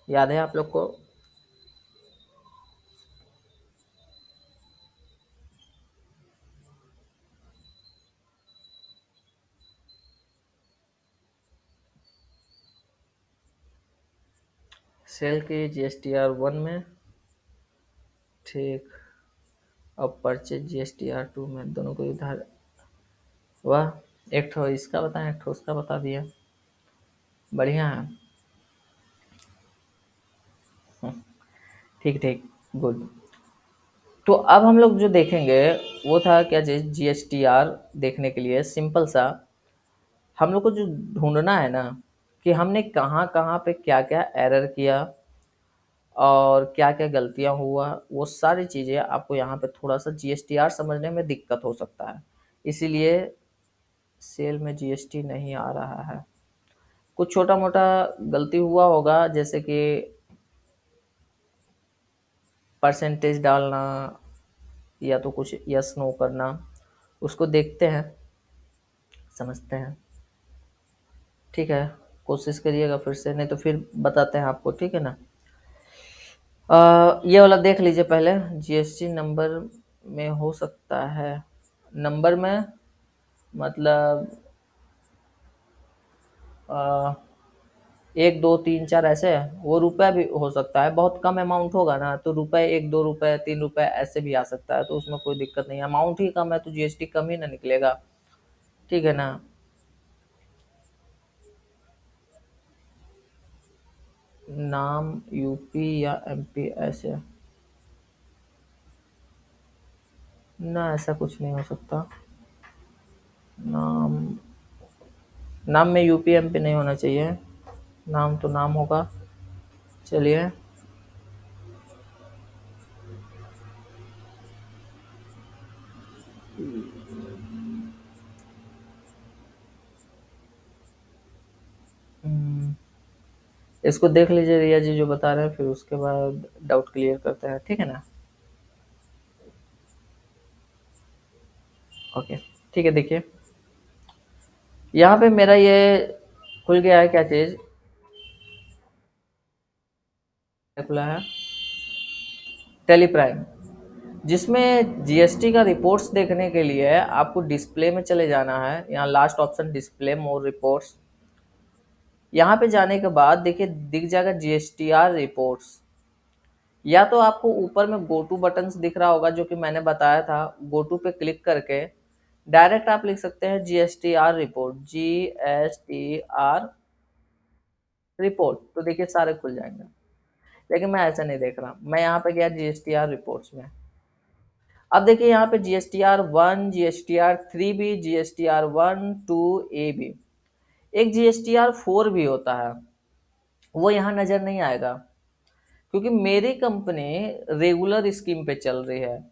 याद है आप लोग को? सेल की जीएसटीआर 1 में, ठीक, और परचेज जीएसटीआर 2 में, दोनों को उधार। वाह, एक ठो इसका बताएं, एक ठो उसका बता दिया, बढ़िया है। ठीक ठीक, गुड। तो अब हम लोग जो देखेंगे वो था क्या चीज, जीएसटीआर देखने के लिए सिंपल सा हम लोग को जो ढूंढना है ना, कि हमने कहाँ कहाँ पे क्या क्या एरर किया और क्या क्या गलतियां हुआ, वो सारी चीजें आपको यहाँ पे थोड़ा सा जीएसटीआर समझने में दिक्कत हो सकता है, इसीलिए सेल में जीएसटी नहीं आ रहा है। कुछ छोटा मोटा गलती हुआ होगा, जैसे कि परसेंटेज डालना या तो कुछ यस नो करना, उसको देखते हैं, समझते हैं। ठीक है, कोशिश करिएगा फिर से, नहीं तो फिर बताते हैं आपको, ठीक है ना। ये वाला देख लीजिए पहले, जीएसटी नंबर में हो सकता है, नंबर में मतलब 1 2 3 4 ऐसे है, वो रुपए भी हो सकता है, बहुत कम अमाउंट होगा ना तो रुपए 1 2 रुपए 3 रुपए ऐसे भी आ सकता है, तो उसमें कोई दिक्कत नहीं है, अमाउंट ही कम है तो जीएसटी कम ही ना निकलेगा, ठीक है ना। नाम यूपी या एमपी ऐसे, ना ऐसा कुछ नहीं हो सकता। नाम, नाम में यूपी एमपी नहीं होना चाहिए, नाम तो नाम होगा। चलिए, इसको देख लीजिए रिया जी जो बता रहे हैं, फिर उसके बाद डाउट क्लियर करते हैं, ठीक है ना। ओके, ठीक है, देखिए यहाँ पे मेरा ये खुल गया है, क्या चीज खुला है, टेली प्राइम, जिसमें जीएसटी का रिपोर्ट्स देखने के लिए आपको डिस्प्ले में चले जाना है, यहाँ लास्ट ऑप्शन डिस्प्ले मोर रिपोर्ट्स, यहाँ पे जाने के बाद देखिए दिख जाएगा जीएसटीआर रिपोर्ट्स, या तो आपको ऊपर में गो टू बटन दिख रहा होगा जो कि मैंने बताया था, गो टू पे क्लिक करके डायरेक्ट आप लिख सकते हैं जीएसटीआर रिपोर्ट, जीएसटीआर रिपोर्ट, तो देखिए सारे खुल जाएंगे। लेकिन मैं ऐसा नहीं देख रहा, मैं यहाँ पे गया जीएसटीआर रिपोर्ट्स में। अब देखिए यहाँ पे जीएसटीआर 1, जीएसटीआर 3 भी, जीएसटीआर 1 2 ए भी, एक जीएसटीआर 4 भी होता है, वो यहाँ नजर नहीं आएगा क्योंकि मेरी कंपनी रेगुलर स्कीम पे चल रही है।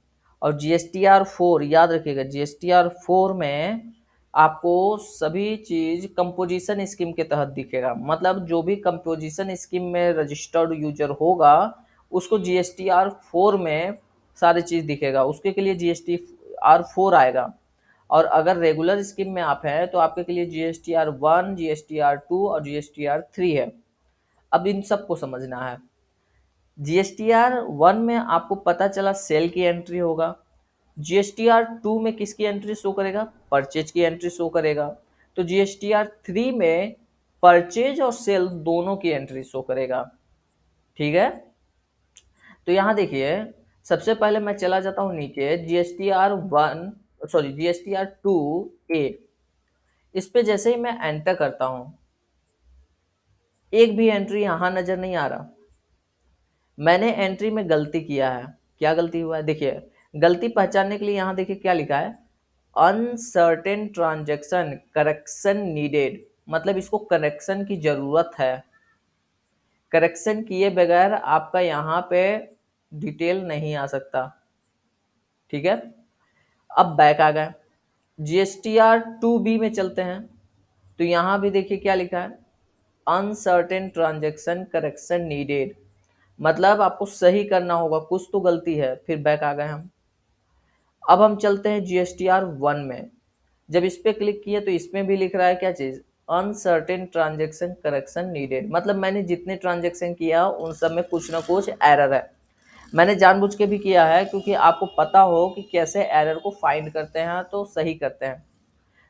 और जीएसटीआर 4 याद रखिएगा, जीएसटीआर 4 में आपको सभी चीज कंपोजिशन स्कीम के तहत दिखेगा, मतलब जो भी कंपोजिशन स्कीम में रजिस्टर्ड यूजर होगा उसको जीएसटीआर 4 में सारी चीज दिखेगा, उसके के लिए जीएसटीआर 4 आएगा। और अगर रेगुलर स्कीम में आप हैं तो आपके लिए जीएसटीआर 1, जीएसटीआर 2 और जीएसटीआर 3 है। अब इन सबको समझना है। जीएसटीआर 1 में आपको पता चला सेल की एंट्री होगा, जीएसटीआर 2 में किसकी एंट्री शो करेगा, परचेज की एंट्री शो करेगा, तो जीएसटीआर 3 में परचेज और सेल दोनों की एंट्री शो करेगा, ठीक है। तो यहाँ देखिए, सबसे पहले मैं चला जाता हूँ नीचे, जीएसटीआर 2 ए, इस पे जैसे ही मैं एंटर करता हूँ एक भी एंट्री यहाँ नजर नहीं आ रहा, मैंने एंट्री में गलती किया है। क्या गलती हुआ है देखिए, गलती पहचानने के लिए यहाँ देखिए क्या लिखा है, अनसर्टेन ट्रांजेक्शन करेक्शन नीडेड, मतलब इसको करेक्शन की जरूरत है, करेक्शन किए बगैर आपका यहाँ पे डिटेल नहीं आ सकता, ठीक है। अब बैक आ गए, जीएसटीआर 2 बी में चलते हैं, तो यहाँ भी देखिए क्या लिखा है, अनसर्टेन ट्रांजेक्शन करेक्शन नीडेड, मतलब आपको सही करना होगा, कुछ तो गलती है, फिर बैक आ गए हम। अब हम चलते हैं GSTR 1 में। जब इस पे क्लिक किए तो इसमें भी लिख रहा है क्या चीज, अनसर्टेन ट्रांजेक्शन करेक्शन नीडेड, मतलब मैंने जितने ट्रांजेक्शन किया उन सब में कुछ ना कुछ एरर है। मैंने जानबूझ के भी किया है क्योंकि आपको पता हो कि कैसे एरर को फाइंड करते हैं तो सही करते हैं।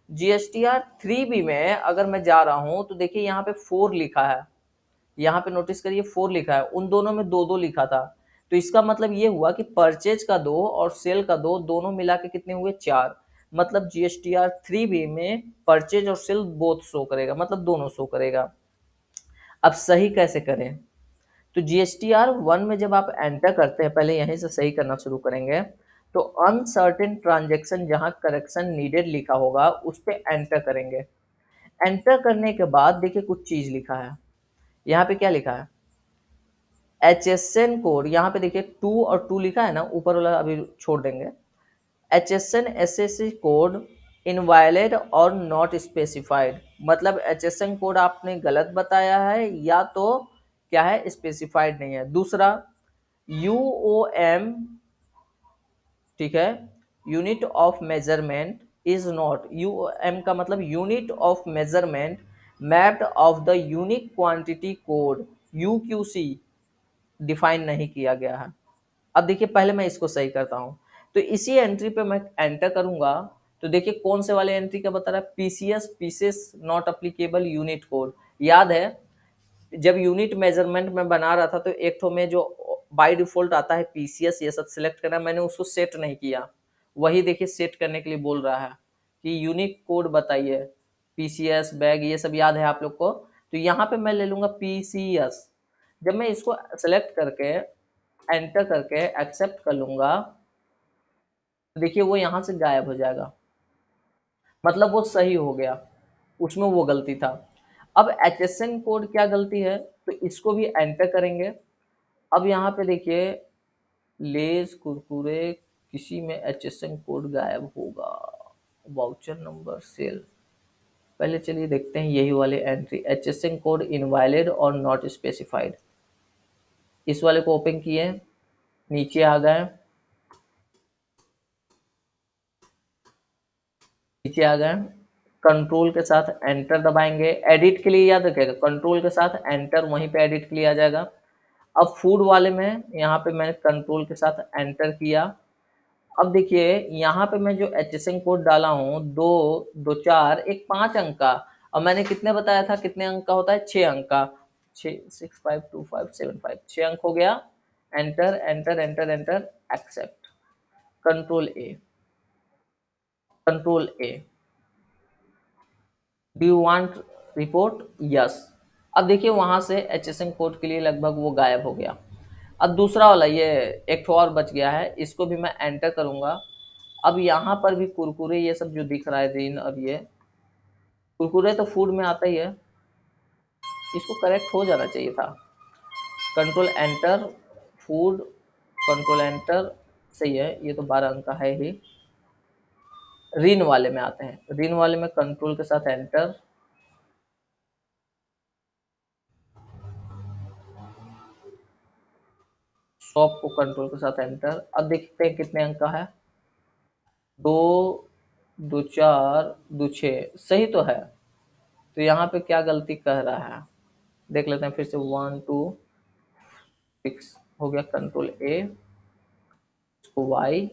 GSTR 3B में अगर मैं जा रहा हूं तो देखिए यहाँ पे 4 लिखा है, यहाँ पे नोटिस करिए 4 लिखा है, उन दोनों में दो दो लिखा था। तो इसका मतलब ये हुआ कि परचेज का 2 और सेल का 2 दोनों मिला के कितने हुए 4। मतलब GSTR 3B में परचेज और सेल बोथ शो करेगा, मतलब दोनों शो करेगा। अब सही कैसे करें, तो GSTR 1 में जब आप एंटर करते हैं, पहले यहीं से सही करना शुरू करेंगे, तो अनसर्टेन ट्रांजेक्शन जहां करेक्शन नीडेड लिखा होगा उस पे एंटर करेंगे। एंटर करने के बाद देखिए कुछ चीज लिखा है, यहाँ पे क्या लिखा है, HSN कोड, यहाँ पे देखिए 2 लिखा है ना, ऊपर वाला अभी छोड़ देंगे। HSN SSC कोड इनवायलेड और नॉट स्पेसिफाइड, मतलब HSN कोड आपने गलत बताया है या तो क्या है, स्पेसिफाइड नहीं है। दूसरा UOM, ठीक है, unit of measurement is not, UOM का मतलब unit of measurement mapped of the unique quantity code UQC define नहीं किया गया है। अब देखिए पहले मैं इसको सही करता हूँ, तो इसी एंट्री पे मैं एंटर करूंगा, तो देखिए कौन से वाले एंट्री का बता रहा है, PCS pieces not applicable unit code. याद है जब यूनिट मेजरमेंट में बना रहा था तो एक तो में जो बाय डिफॉल्ट आता है पीसीएस, ये सब सिलेक्ट करना, मैंने उसको सेट नहीं किया। वही देखिए सेट करने के लिए बोल रहा है कि यूनिक कोड बताइए, पीसीएस बैग ये सब याद है आप लोग को। तो यहाँ पे मैं ले लूंगा पीसीएस। जब मैं इसको सेलेक्ट करके एंटर करके एक्सेप्ट कर लूंगा, तो देखिए वो यहाँ से गायब हो जाएगा, मतलब वो सही हो गया, उसमें वो गलती था। अब HSN कोड क्या गलती है, तो इसको भी एंटर करेंगे। अब यहाँ पे देखिए लेज कुरकुरे किसी में HSN कोड गायब होगा, वाउचर नंबर सेल, पहले चलिए देखते हैं यही वाले एंट्री, HSN कोड इनवैलिड और नॉट स्पेसिफाइड। इस वाले को ओपन किए, नीचे आ गए, नीचे आ गए, कंट्रोल के साथ एंटर दबाएंगे। एडिट के लिए याद रखिएगा कंट्रोल के साथ एंटर, वहीं पे एडिट के लिए आ जाएगा। अब फूड वाले में यहाँ पे मैंने कंट्रोल के साथ एंटर किया। अब देखिए यहाँ पे मैं जो HSN कोड डाला हूँ, 2 2 4 एक 5 अंक का, और मैंने कितने बताया था, कितने अंक का होता है, 6 अंक का, 6 6 5 2 5 7 5, 6 अंक हो गया। Enter enter enter enter accept, control A, control A, do you want report, yes. अब देखिए वहां से HSN कोड के लिए लगभग वो गायब हो गया। अब दूसरा वाला ये एक ठो और बच गया है, इसको भी मैं एंटर करूंगा। अब यहाँ पर भी कुरकुरे ये सब जो दिख रहा है ग्रीन, और ये कुरकुरे तो फूड में आता ही है, इसको करेक्ट हो जाना चाहिए था। Control enter food, control enter, सही है, ये तो 12 अंक का है ही। रिन वाले में आते हैं, रिन वाले में कंट्रोल के साथ एंटर, शॉप को कंट्रोल के साथ एंटर। अब देखते हैं कितने अंक का है, 2 2 4 2 6, सही तो है। तो यहाँ पे क्या गलती कह रहा है देख लेते हैं फिर से, 1 2 6 हो गया, कंट्रोल A, इसको Y,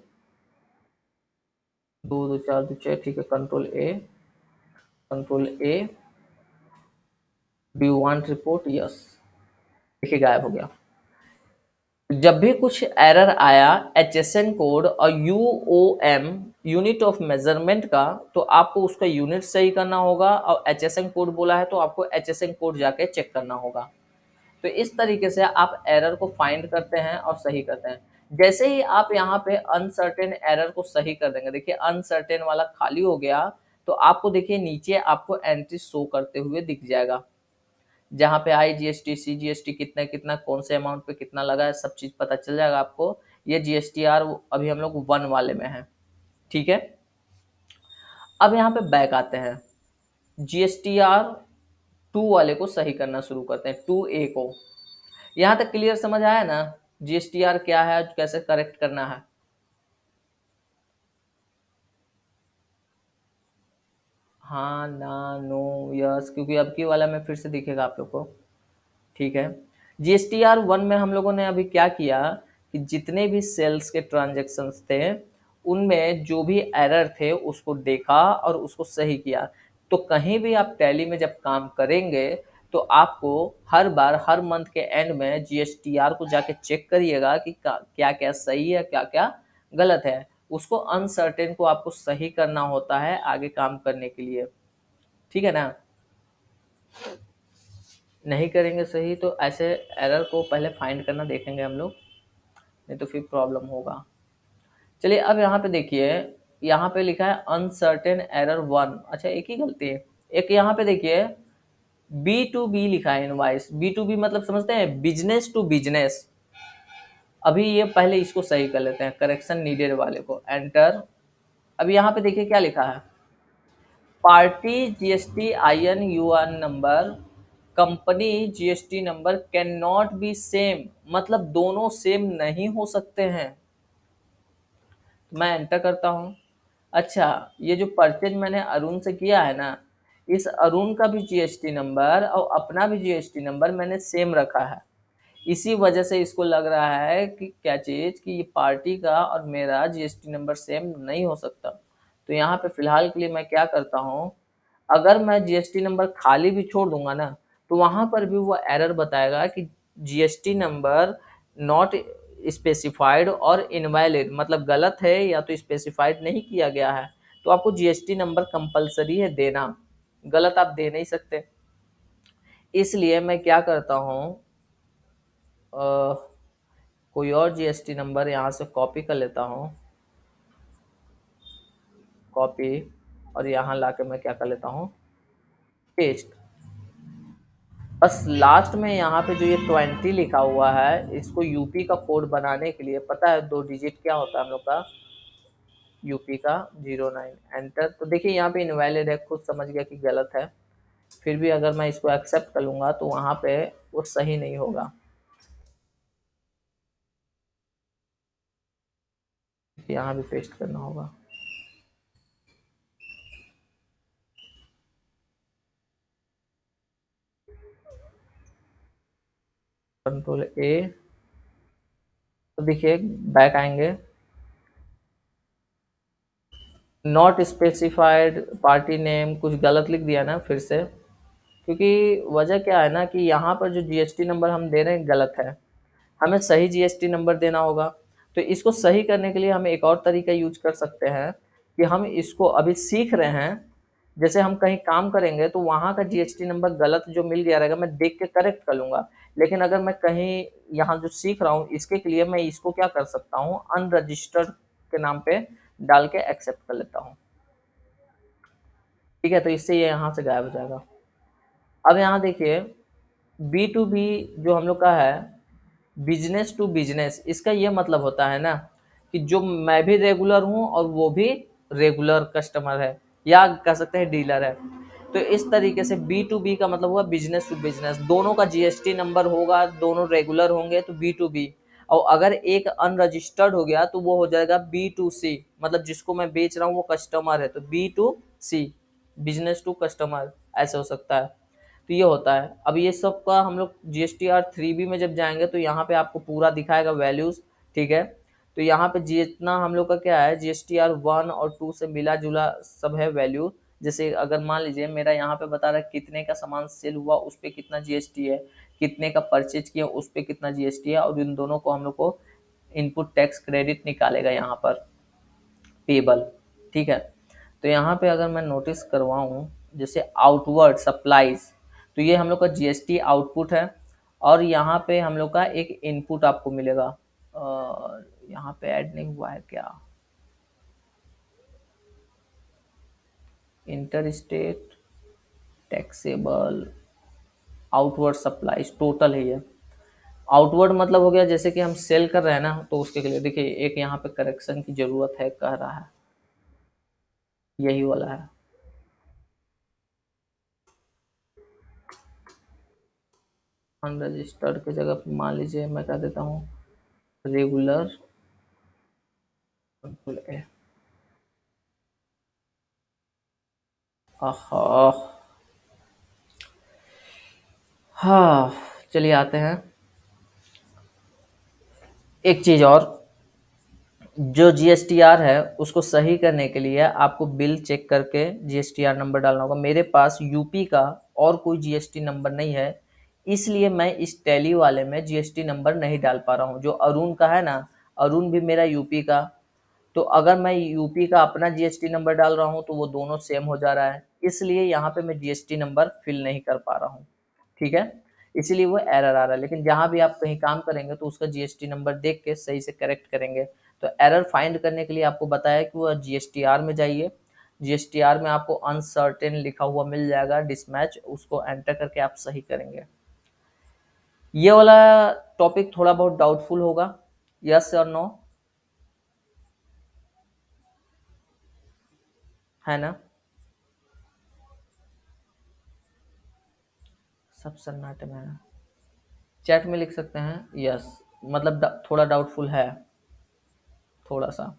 2 2 4 2 6, ठीक है, control A, control A, do you want report, yes, देखिए गायब हो गया। जब भी कुछ एरर आया HSN कोड और UOM यूनिट ऑफ मेजरमेंट का, तो आपको उसका यूनिट सही करना होगा, और HSN कोड बोला है तो आपको HSN कोड जाके चेक करना होगा। तो इस तरीके से आप एरर को फाइंड करते हैं और सही करते हैं। जैसे ही आप यहाँ पे अनसर्टेन एरर को सही कर देंगे, देखिए अनसर्टेन वाला खाली हो गया, तो आपको देखिए नीचे आपको एंट्री शो करते हुए दिख जाएगा, जहाँ पे IGST CGST कितना कितना कौन से अमाउंट पे कितना लगा है, सब चीज पता चल जाएगा आपको। ये GSTR अभी हम लोग 1 वाले में है, ठीक है। अब यहाँ पे बैक आते हैं, GSTR टू वाले को सही करना शुरू करते हैं, टू ए को। यहाँ तक क्लियर समझ आया ना, जीएसटीआर क्या है, कैसे करेक्ट करना है। हाँ, ना, नो, यस, क्योंकि अब की वाला में फिर से दिखेगा आप लोग को। ठीक है। जीएसटीआर वन में हम लोगों ने अभी क्या किया कि जितने भी सेल्स के ट्रांजेक्शन्स थे उनमें जो भी एरर थे उसको देखा और उसको सही किया। तो कहीं भी आप टैली में जब काम करेंगे तो आपको हर बार हर मंथ के एंड में जीएसटीआर को जाके चेक करिएगा कि क्या क्या सही है, क्या क्या गलत है। उसको अनसर्टेन को आपको सही करना होता है आगे काम करने के लिए। ठीक है ना। नहीं करेंगे सही तो ऐसे एरर को पहले फाइंड करना देखेंगे हम लोग, नहीं तो फिर प्रॉब्लम होगा। चलिए अब यहाँ पे देखिए, यहाँ पे लिखा है अनसर्टेन एरर वन। अच्छा, एक ही गलती है। एक यहाँ पे देखिए बी टू बी लिखा है इनवाइस। बी टू बी मतलब समझते हैं, बिजनेस टू बिजनेस। अभी ये पहले इसको सही कर लेते हैं, करेक्शन नीडेड वाले को एंटर। अभी यहाँ पे देखिए क्या लिखा है, party GST I N U N number, company GST number can not be same, मतलब दोनों सेम नहीं हो सकते हैं। मैं एंटर करता हूँ। अच्छा, ये जो परचेज मैंने अरुण से किया है ना, इस अरुण का भी जीएसटी नंबर और अपना भी जीएसटी नंबर मैंने सेम रखा है। इसी वजह से इसको लग रहा है कि क्या चीज़ कि ये पार्टी का और मेरा जीएसटी नंबर सेम नहीं हो सकता। तो यहाँ पे फिलहाल के लिए मैं क्या करता हूँ, अगर मैं जीएसटी नंबर खाली भी छोड़ दूंगा ना तो वहां पर भी वो एरर बताएगा कि जीएसटी नंबर नॉट स्पेसिफाइड और इनवैलिड, मतलब गलत है या तो स्पेसिफाइड नहीं किया गया है। तो आपको जीएसटी नंबर कंपलसरी है देना, गलत आप दे नहीं सकते। इसलिए मैं क्या करता हूँ, कोई और जीएसटी नंबर यहाँ से कॉपी कर लेता हूँ, कॉपी, और यहाँ लाके मैं क्या कर लेता हूँ, पेस्ट। बस लास्ट में यहाँ पे जो ये 20 लिखा हुआ है, इसको यूपी का कोड बनाने के लिए पता है 2 डिजिट क्या होता है हम लोग का, यूपी का 09 एंटर। तो देखिए यहाँ पे इनवैलिड है, खुद समझ गया कि गलत है। फिर भी अगर मैं इसको एक्सेप्ट कर लूँगा तो वहाँ पे वो सही नहीं होगा। यहाँ भी पेस्ट करना होगा। कंट्रोल ए। तो देखिए बैक आएंगे, नॉट स्पेसिफाइड पार्टी नेम कुछ गलत लिख दिया ना फिर से, क्योंकि वजह क्या है ना कि यहाँ पर जो जीएसटी नंबर हम दे रहे हैं गलत है, हमें सही जीएसटी नंबर देना होगा। तो इसको सही करने के लिए हम एक और तरीका यूज कर सकते हैं कि हम इसको अभी सीख रहे हैं, जैसे हम कहीं काम करेंगे तो वहाँ का जीएसटी नंबर गलत जो मिल गया रहेगा मैं देख के करेक्ट कर लूँगा। लेकिन अगर मैं कहीं यहाँ जो सीख रहा हूँ इसके के लिए मैं इसको क्या कर सकता हूँ, अनरजिस्टर्ड के नाम पे डाल के एक्सेप्ट कर लेता हूँ। ठीक है, तो इससे ये यहाँ से गायब हो जाएगा। अब यहाँ देखिए बी टू बी जो हम लोग का है, बिजनेस टू बिजनेस, इसका ये मतलब होता है ना कि जो मैं भी रेगुलर हूँ और वो भी रेगुलर कस्टमर है या कह सकते हैं डीलर है। तो इस तरीके से बी टू बी का मतलब हुआ बिजनेस टू बिजनेस, दोनों का जीएसटी नंबर होगा, दोनों रेगुलर होंगे तो बी टू बी। और अगर एक अनरजिस्टर्ड हो गया तो वो हो जाएगा बी टू सी, मतलब जिसको मैं बेच रहा हूँ वो कस्टमर है, तो B to C, business to customer ऐसे हो सकता है। तो ये होता है। अब ये सब का हम लोग जीएसटीआर 3B में जब जाएंगे तो यहाँ पे आपको पूरा दिखाएगा वैल्यूज। ठीक है, तो यहाँ पे जितना हम लोग का क्या है, जीएसटीआर 1 और 2 से मिला जुला सब है वैल्यू। जैसे अगर मान लीजिए मेरा यहाँ पे बता रहा है कितने का सामान सेल हुआ उस पर कितना जीएसटी है, कितने का परचेज किया उस पर कितना जीएसटी है, और इन दोनों को हम लोग को इनपुट टैक्स क्रेडिट निकालेगा यहाँ पर पेबल। ठीक है, तो यहाँ पे अगर मैं नोटिस करवाऊँ जैसे आउटवर्ड सप्लाईज, तो ये हम लोग का जीएसटी आउटपुट है, और यहाँ पे हम लोग का एक इनपुट आपको मिलेगा। यहाँ पे ऐड नहीं हुआ है क्या, inter state taxable outward supplies total है ये। आउटवर्ड मतलब हो गया जैसे कि हम सेल कर रहे हैं ना, तो उसके लिए देखिए एक यहाँ पे करेक्शन की जरूरत है, कह रहा है यही वाला है। अनरजिस्टर्ड की जगह पे मान लीजिए मैं कह देता हूँ रेगुलर, कंट्रोल ए। आहा, हाँ, चलिए आते हैं एक चीज और। जो जीएसटीआर है उसको सही करने के लिए आपको बिल चेक करके जीएसटीआर नंबर डालना होगा। मेरे पास यूपी का और कोई जीएसटी नंबर नहीं है, इसलिए मैं इस टैली वाले में जीएसटी नंबर नहीं डाल पा रहा हूँ। जो अरुण का है ना, अरुण भी मेरा यूपी का, तो अगर मैं यूपी का अपना जीएसटी नंबर डाल रहा हूँ तो वो दोनों सेम हो जा रहा है, इसलिए यहाँ पे मैं जीएसटी नंबर फिल नहीं कर पा रहा हूँ। ठीक है, इसीलिए वो एरर आ रहा है। लेकिन जहां भी आप कहीं काम करेंगे तो उसका जीएसटी नंबर देख के सही से करेक्ट करेंगे। तो एरर फाइंड करने के लिए आपको बताया कि वो जीएसटीआर में जाइए, जीएसटीआर में आपको अनसर्टेन लिखा हुआ मिल जाएगा डिसमैच, उसको एंटर करके आप सही करेंगे। ये वाला टॉपिक थोड़ा बहुत डाउटफुल होगा, यस और नो, है ना? सब सन्नाटे में है, चैट में लिख सकते हैं यस, मतलब थोड़ा डाउटफुल है, थोड़ा सा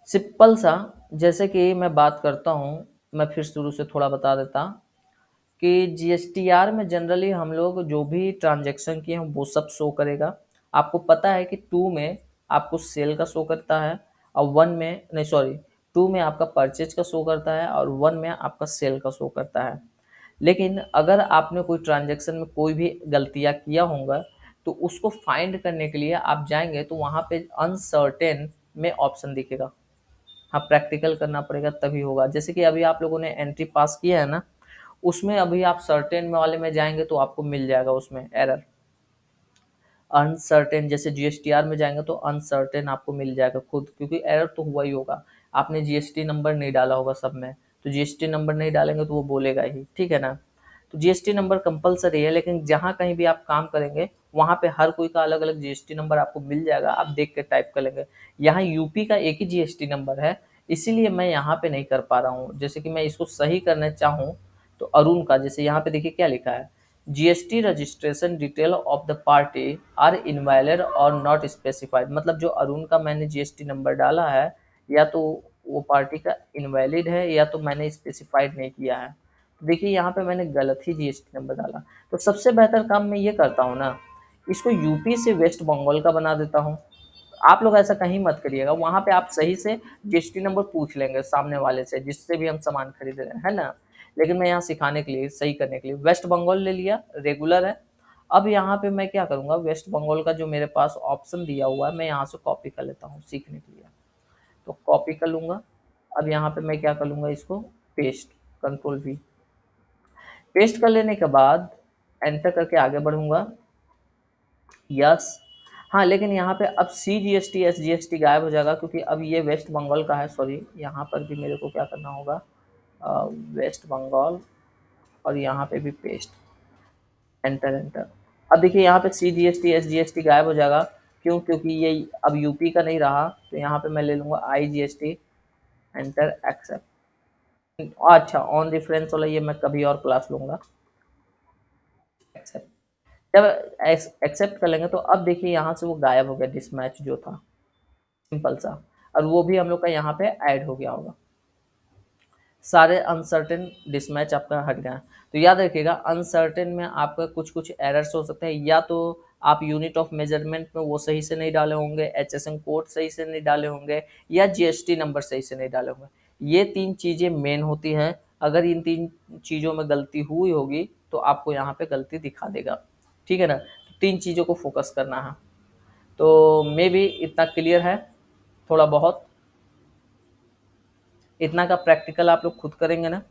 सिंपल सा। जैसे कि मैं बात करता हूँ, मैं फिर शुरू से थोड़ा बता देता कि जीएसटीआर में जनरली हम लोग जो भी ट्रांजैक्शन किए हैं वो सब शो करेगा। आपको पता है कि टू में आपको सेल का शो करता है, और वन में नहीं, सॉरी, टू में आपका परचेज का शो करता है और वन में आपका सेल का शो करता है। लेकिन अगर आपने कोई ट्रांजैक्शन में कोई भी गलतियाँ किया होगा तो उसको फाइंड करने के लिए आप जाएंगे तो वहाँ पे अनसर्टेन में ऑप्शन दिखेगा। हाँ, प्रैक्टिकल करना पड़ेगा तभी होगा। जैसे कि अभी आप लोगों ने एंट्री पास किया है ना, उसमें अभी आप सर्टेन में वाले में जाएंगे तो आपको मिल जाएगा उसमें एरर अनसर्टेन। जैसे जीएसटीआर में जाएंगे तो अनसर्टेन आपको मिल जाएगा खुद, क्योंकि एरर तो हुआ ही होगा, आपने जीएसटी नंबर नहीं डाला होगा सब में, तो जीएसटी नंबर नहीं डालेंगे तो वो बोलेगा ही, ठीक है ना? तो जीएसटी नंबर कंपलसरी है, लेकिन जहाँ कहीं भी आप काम करेंगे वहाँ पे हर कोई का अलग अलग जीएसटी नंबर आपको मिल जाएगा, आप देख के टाइप कर लेंगे। यहाँ यूपी का एक ही जीएसटी नंबर है, इसीलिए मैं यहाँ पे नहीं कर पा रहा हूँ। जैसे कि मैं इसको सही करना चाहूँ तो अरुण का, जैसे यहाँ पे देखिए क्या लिखा है, GST registration detail of the party are invalid और नॉट स्पेसिफाइड। मतलब जो अरुण का मैंने जीएसटी नंबर डाला है, या तो वो पार्टी का इनवैलिड है या तो मैंने स्पेसिफाइड नहीं किया है। तो देखिए यहाँ पे मैंने गलत ही जीएसटी नंबर डाला। तो सबसे बेहतर काम मैं ये करता हूँ ना, इसको यूपी से वेस्ट बंगाल का बना देता हूँ। आप लोग ऐसा कहीं मत करिएगा, वहाँ पे आप सही से जीएसटी नंबर पूछ लेंगे सामने वाले से जिससे भी हम सामान खरीद रहे हैं, है ना? लेकिन मैं यहाँ सिखाने के लिए, सही करने के लिए वेस्ट बंगाल ले लिया, रेगुलर है। अब यहाँ पे मैं क्या करूँगा, वेस्ट बंगाल का जो मेरे पास ऑप्शन दिया हुआ है मैं यहाँ से कॉपी कर लेता हूँ सीखने के लिए। तो कॉपी कर लूँगा। अब यहाँ पे मैं क्या कर लूँगा, इसको पेस्ट, कंट्रोल वी, पेस्ट कर लेने के बाद एंटर करके आगे बढ़ूँगा, यस। हाँ, लेकिन यहाँ पे अब C G S T S G S T गायब हो जाएगा, क्योंकि अब ये वेस्ट बंगाल का है। सॉरी, यहाँ पर भी मेरे को क्या करना होगा, वेस्ट बंगाल, और यहाँ पे भी पेस्ट, एंटर एंटर। अब देखिए यहाँ पे C G S T S G S T गायब हो जाएगा, क्यों? क्योंकि ये अब यूपी का नहीं रहा। तो यहाँ पे मैं ले लूँगा I G S T, enter, accept. अच्छा, ऑन रेफरेंस वाला ये मैं कभी और क्लास लूँगा, एक्सेप्ट। जब एक्सेप्ट कर लेंगे तो अब देखिए यहाँ से वो गायब हो गया डिसमैच जो था, सिंपल सा, और वो भी हम लोग का यहाँ पे ऐड हो गया होगा। सारे अनसर्टेन डिसमैच आपका हट गया। तो याद रखिएगा, अनसर्टेन में आपका कुछ कुछ एरर्स हो सकते हैं, या तो आप यूनिट ऑफ मेजरमेंट में वो सही से नहीं डाले होंगे, एचएसएन कोड सही से नहीं डाले होंगे, या जीएसटी नंबर सही से नहीं डाले होंगे। ये तीन चीज़ें मेन होती हैं। अगर इन तीन चीज़ों में गलती हुई होगी तो आपको यहाँ पे गलती दिखा देगा, ठीक है ना? तो तीन चीज़ों को फोकस करना है। तो मे बी इतना क्लियर है, थोड़ा बहुत इतना का प्रैक्टिकल आप लोग खुद करेंगे ना,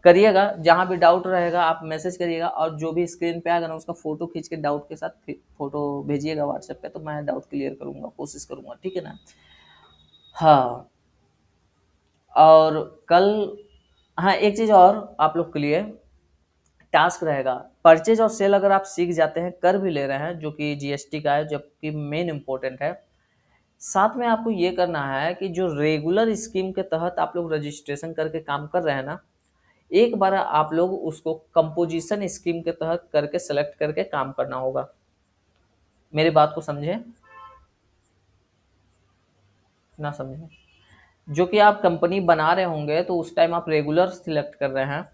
करिएगा। जहाँ भी डाउट रहेगा आप मैसेज करिएगा, और जो भी स्क्रीन पे आएगा ना उसका फोटो खींच के डाउट के साथ फोटो भेजिएगा व्हाट्सएप पे, तो मैं डाउट क्लियर करूँगा, कोशिश करूँगा, ठीक है ना? हाँ, और कल, हाँ, एक चीज़ और आप लोग के लिए टास्क रहेगा। परचेज और सेल अगर आप सीख जाते हैं, कर भी ले रहे हैं, जो कि जीएसटी का है, जबकि मेन इंपॉर्टेंट है, साथ में आपको ये करना है कि जो रेगुलर स्कीम के तहत आप लोग रजिस्ट्रेशन करके काम कर रहे हैं ना, एक बार आप लोग उसको कंपोजिशन स्कीम के तहत करके सेलेक्ट करके काम करना होगा। मेरी बात को समझे ना समझे? जो कि आप कंपनी बना रहे होंगे तो उस टाइम आप रेगुलर सिलेक्ट कर रहे हैं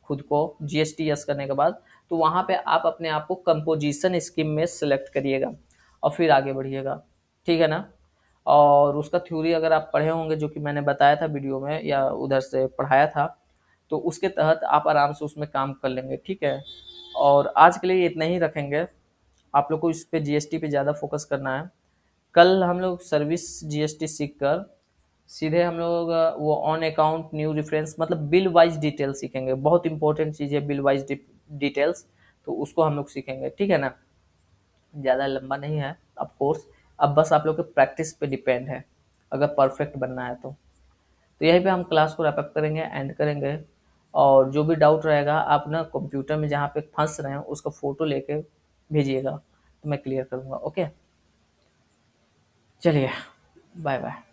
खुद को जीएसटीएस करने के बाद, तो वहां पे आप अपने आप को कंपोजिशन स्कीम में सिलेक्ट करिएगा और फिर आगे बढ़िएगा, ठीक है ना। और उसका थ्योरी अगर आप पढ़े होंगे जो कि मैंने बताया था वीडियो में या उधर से पढ़ाया था, तो उसके तहत आप आराम से उसमें काम कर लेंगे, ठीक है। और आज के लिए इतना ही रखेंगे, आप लोग को इस पे जीएसटी पे ज़्यादा फोकस करना है। कल हम लोग सर्विस जीएसटी सीख कर सीधे हम लोग वो ऑन अकाउंट न्यू रेफरेंस मतलब बिल वाइज डिटेल सीखेंगे। बहुत इंपॉर्टेंट चीज़ है बिल वाइज डिटेल्स, तो उसको हम लोग सीखेंगे, ठीक है ना। ज़्यादा लंबा नहीं है ऑफ कोर्स, अब बस आप लोग के प्रैक्टिस पे डिपेंड है अगर परफेक्ट बनना है तो यहीं पे हम क्लास को रैप अप करेंगे, एंड करेंगे। और जो भी डाउट रहेगा आप ना कंप्यूटर में जहाँ पे फंस रहे हैं उसका फ़ोटो लेके भेजिएगा, तो मैं क्लियर करूँगा। ओके, चलिए, बाय बाय।